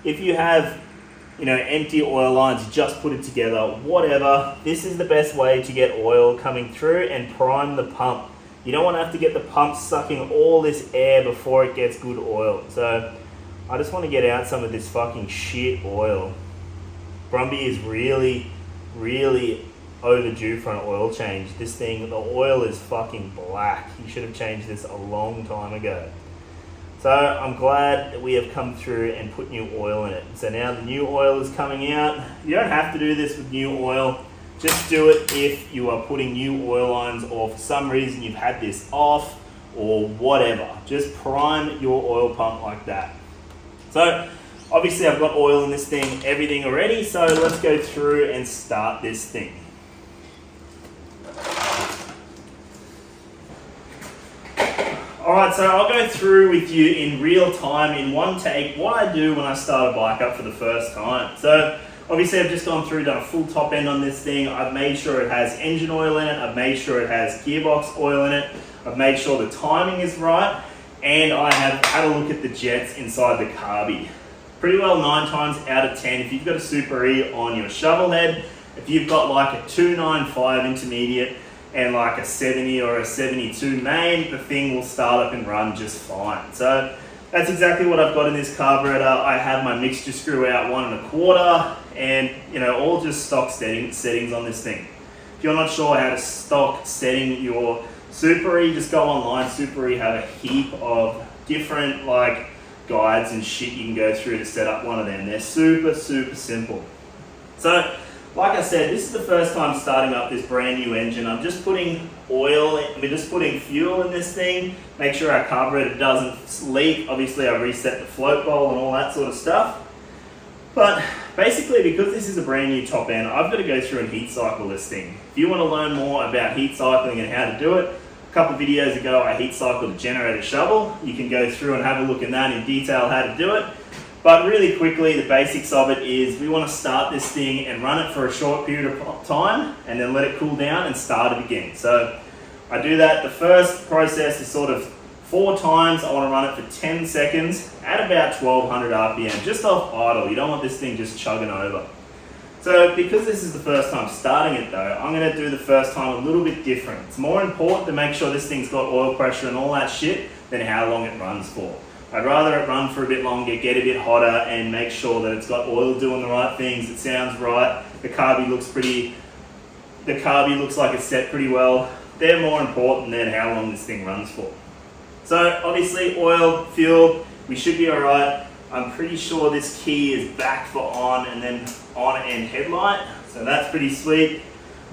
If you have, you know, empty oil lines, you just put it together, whatever. This is the best way to get oil coming through and prime the pump. You don't want to have to get the pump sucking all this air before it gets good oil. So I just want to get out some of this fucking shit oil. Brumby is really overdue for an oil change. This thing, the oil is fucking black. You should have changed this a long time ago. So I'm glad that we have come through and put new oil in it. So now the new oil is coming out. You don't have to do this with new oil. Just do it if you are putting new oil lines, or for some reason you've had this off or whatever. Just prime your oil pump like that. So obviously I've got oil in this thing, everything already, so let's go through and start this thing. Alright, so I'll go through with you in real time, in one take, what I do when I start a bike up for the first time. So obviously I've just gone through, done a full top end on this thing. I've made sure it has engine oil in it, I've made sure it has gearbox oil in it, I've made sure the timing is right, and I have had a look at the jets inside the carby. Pretty well 9 times out of 10, if you've got a Super E on your Shovelhead, if you've got like a 295 intermediate and like a 70 or a 72 main, the thing will start up and run just fine. So that's exactly what I've got in this carburetor. I have my mixture screw out 1 1/4, and you know, all just stock settings on this thing. If you're not sure how to stock setting your Super E, just go online. Super E have a heap of different like guides and shit you can go through to set up one of them. They're super simple. So like I said, this is the first time starting up this brand new engine. I'm just putting oil, we're just putting fuel in this thing, make sure our carburetor doesn't leak. Obviously I reset the float bowl and all that sort of stuff. But basically, because this is a brand new top end, I've got to go through and heat cycle this thing. If you want to learn more about heat cycling and how to do it, a couple of videos ago I heat cycled a generator shovel. You can go through and have a look in that in detail how to do it. But really quickly, the basics of it is we want to start this thing and run it for a short period of time and then let it cool down and start it again. So I do that. The first process is sort of 4 times. I want to run it for 10 seconds at about 1200 RPM, just off idle. You don't want this thing just chugging over. So because this is the first time starting it though, I'm going to do the first time a little bit different. It's more important to make sure this thing's got oil pressure and all that shit than how long it runs for. I'd rather it run for a bit longer, get a bit hotter, and make sure that it's got oil doing the right things, it sounds right, the carby looks pretty the carby looks like it's set pretty well. They're more important than how long this thing runs for. So obviously oil, fuel, we should be all right. I'm pretty sure this key is back for on and then on and headlight. So that's pretty sweet.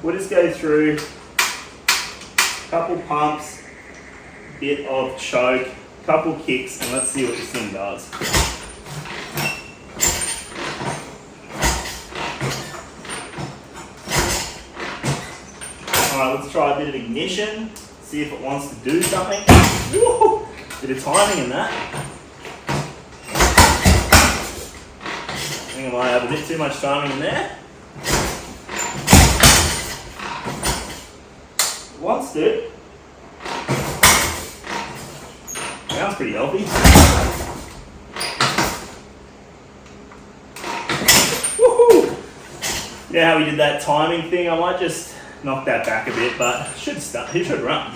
We'll just go through a couple pumps, bit of choke, couple kicks, and let's see what this thing does. Alright, let's try a bit of ignition, see if it wants to do something. Woo! Bit of timing in that. I think I might have a bit too much timing in there. It wants to. Sounds pretty healthy. Woohoo! Yeah, how we did that timing thing, I might just knock that back a bit, but it should run.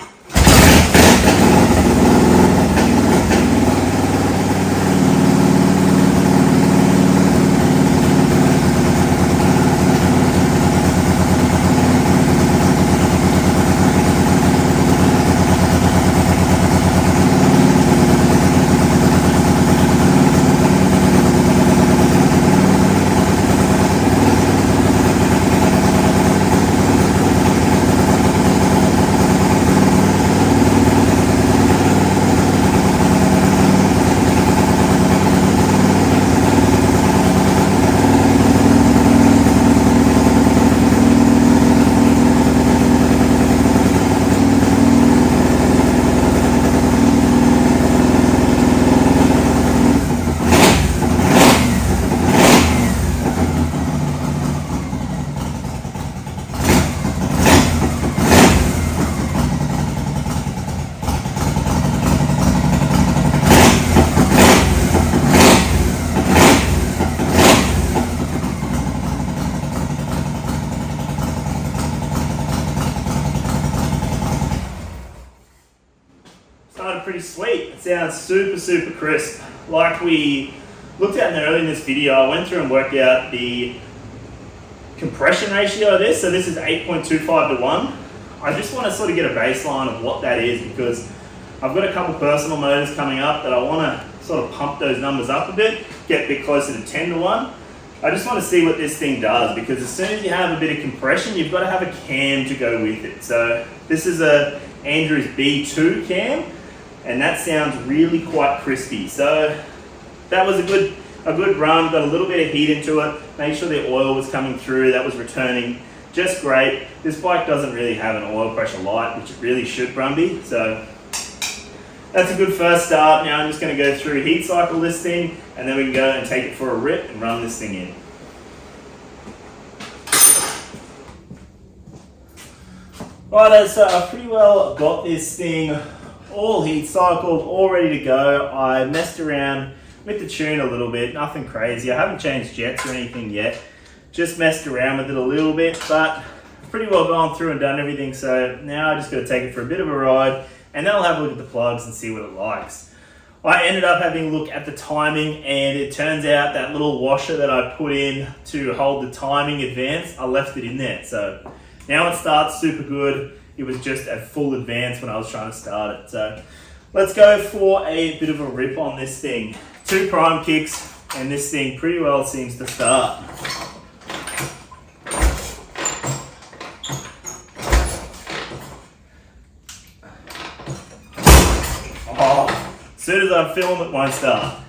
Pretty sweet. It sounds super crisp. Like we looked at earlier in this video, I went through and worked out the compression ratio of this. So this is 8.25 to 1. I just want to sort of get a baseline of what that is because I've got a couple personal motors coming up that I want to sort of pump those numbers up a bit, get a bit closer to 10 to 1. I just want to see what this thing does because as soon as you have a bit of compression, you've got to have a cam to go with it. So this is a Andrews B2 cam. And that sounds really quite crispy. So that was a good run, got a little bit of heat into it, made sure the oil was coming through, that was returning just great. This bike doesn't really have an oil pressure light, which it really should, Brumby. So that's a good first start. Now I'm just gonna go through heat cycle this thing, and then we can go and take it for a rip and run this thing in. Right, so I pretty well got this thing all heat cycled, all ready to go. I messed around with the tune a little bit, nothing crazy. I haven't changed jets or anything yet. Just messed around with it a little bit, but pretty well gone through and done everything. So now I just got to take it for a bit of a ride and then I'll have a look at the plugs and see what it likes. I ended up having a look at the timing and it turns out that little washer that I put in to hold the timing advance, I left it in there. So now it starts super good. It was just at full advance when I was trying to start it. So let's go for a bit of a rip on this thing. 2 prime kicks and this thing pretty well seems to start. Oh, as soon as I film it won't start.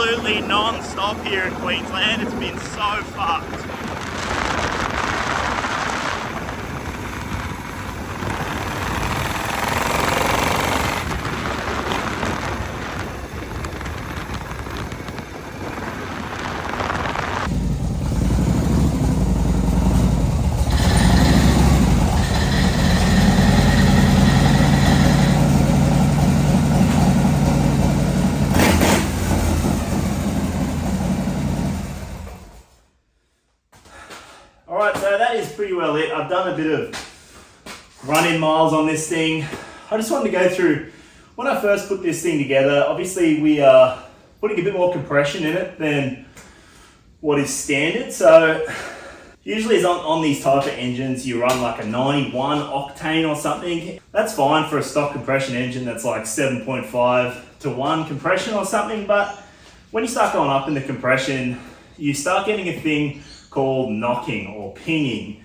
absolutely non-stop here in Queensland. It's been so fucked. Alright, so that is pretty well it. I've done a bit of run-in miles on this thing. I just wanted to go through, when I first put this thing together, obviously we are putting a bit more compression in it than what is standard. So usually on these type of engines, you run like a 91 octane or something. That's fine for a stock compression engine that's like 7.5 to 1 compression or something. But when you start going up in the compression, you start getting a thing called knocking or pinging.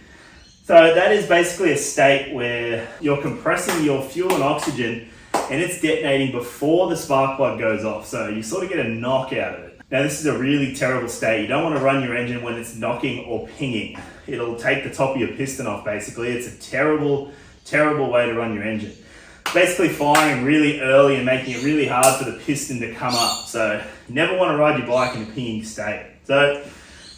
So that is basically a state where you're compressing your fuel and oxygen and it's detonating before the spark plug goes off. So you sort of get a knock out of it. Now this is a really terrible state. You don't want to run your engine when it's knocking or pinging. It'll take the top of your piston off basically. It's a terrible, terrible way to run your engine. Basically firing really early and making it really hard for the piston to come up. So you never want to ride your bike in a pinging state. So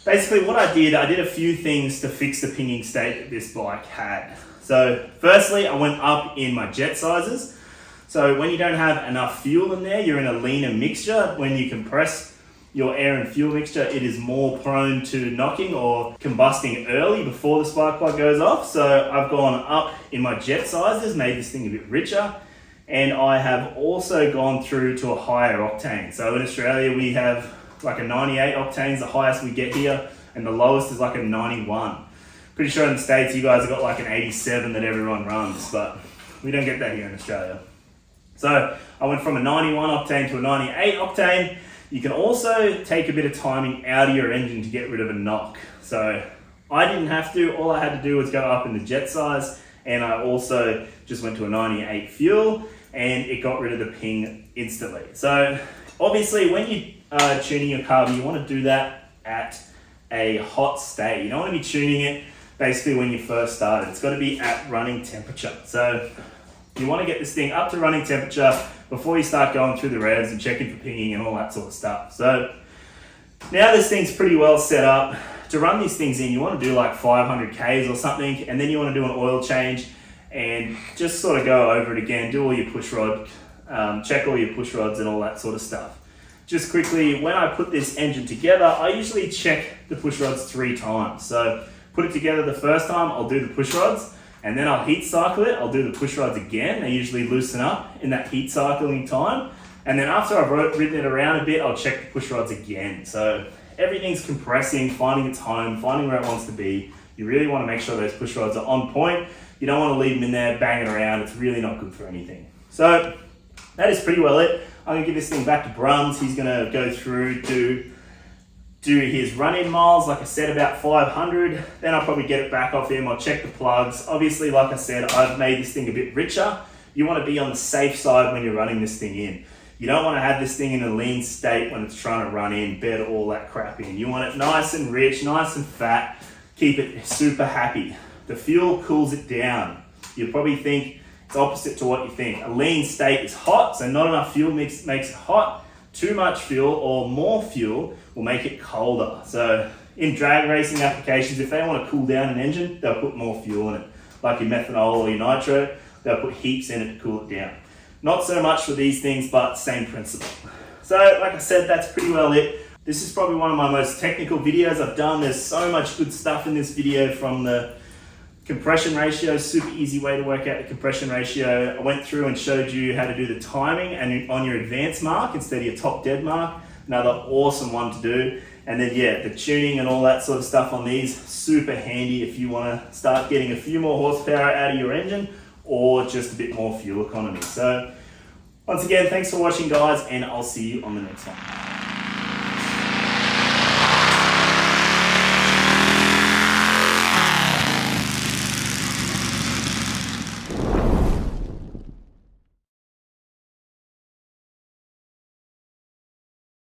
basically what I did a few things to fix the pinging state that this bike had. So firstly, I went up in my jet sizes. So when you don't have enough fuel in there, you're in a leaner mixture. When you compress your air and fuel mixture, it is more prone to knocking or combusting early before the spark plug goes off. So I've gone up in my jet sizes, made this thing a bit richer. And I have also gone through to a higher octane. So in Australia, we have like a 98 octane is the highest we get here, and the lowest is like a 91. Pretty sure in the States you guys have got like an 87 that everyone runs, but we don't get that here in Australia. So I went from a 91 octane to a 98 octane. You can also take a bit of timing out of your engine to get rid of a knock. So I didn't have to, all I had to do was go up in the jet size, and I also just went to a 98 fuel and it got rid of the ping instantly. So obviously when you tuning your carb, you want to do that at a hot state. You don't want to be tuning it basically when you first start it. It's got to be at running temperature. So you want to get this thing up to running temperature before you start going through the revs and checking for pinging and all that sort of stuff. So now this thing's pretty well set up. To run these things in, you want to do like 500 Ks or something, and then you want to do an oil change and just sort of go over it again, do all your push rod, check all your push rods and all that sort of stuff. Just quickly, when I put this engine together, I usually check the push rods 3 times. So put it together the first time, I'll do the push rods, and then I'll heat cycle it. I'll do the push rods again. They usually loosen up in that heat cycling time. And then after I've ridden it around a bit, I'll check the push rods again. So everything's compressing, finding its home, finding where it wants to be. You really want to make sure those push rods are on point. You don't want to leave them in there banging around. It's really not good for anything. So that is pretty well it. I'm going to give this thing back to Bruns. He's going to go through to do his run-in miles, like I said, about 500. Then I'll probably get it back off him. I'll check the plugs. Obviously, like I said, I've made this thing a bit richer. You want to be on the safe side when you're running this thing in. You don't want to have this thing in a lean state when it's trying to run in, bed all that crap in. You want it nice and rich, nice and fat. Keep it super happy. The fuel cools it down. You'll probably think it's opposite to what you think. A lean state is hot, so not enough fuel makes it hot. Too much fuel or more fuel will make it colder. So in drag racing applications, if they want to cool down an engine, they'll put more fuel in it. Like your methanol or your nitro, they'll put heaps in it to cool it down. Not so much for these things, but same principle. So like I said, that's pretty well it. This is probably one of my most technical videos I've done. There's so much good stuff in this video, from the compression ratio, super easy way to work out the compression ratio. I went through and showed you how to do the timing and on your advanced mark instead of your top dead mark. Another awesome one to do. And then yeah, the tuning and all that sort of stuff on these, super handy if you want to start getting a few more horsepower out of your engine or just a bit more fuel economy. So once again, thanks for watching guys, and I'll see you on the next one.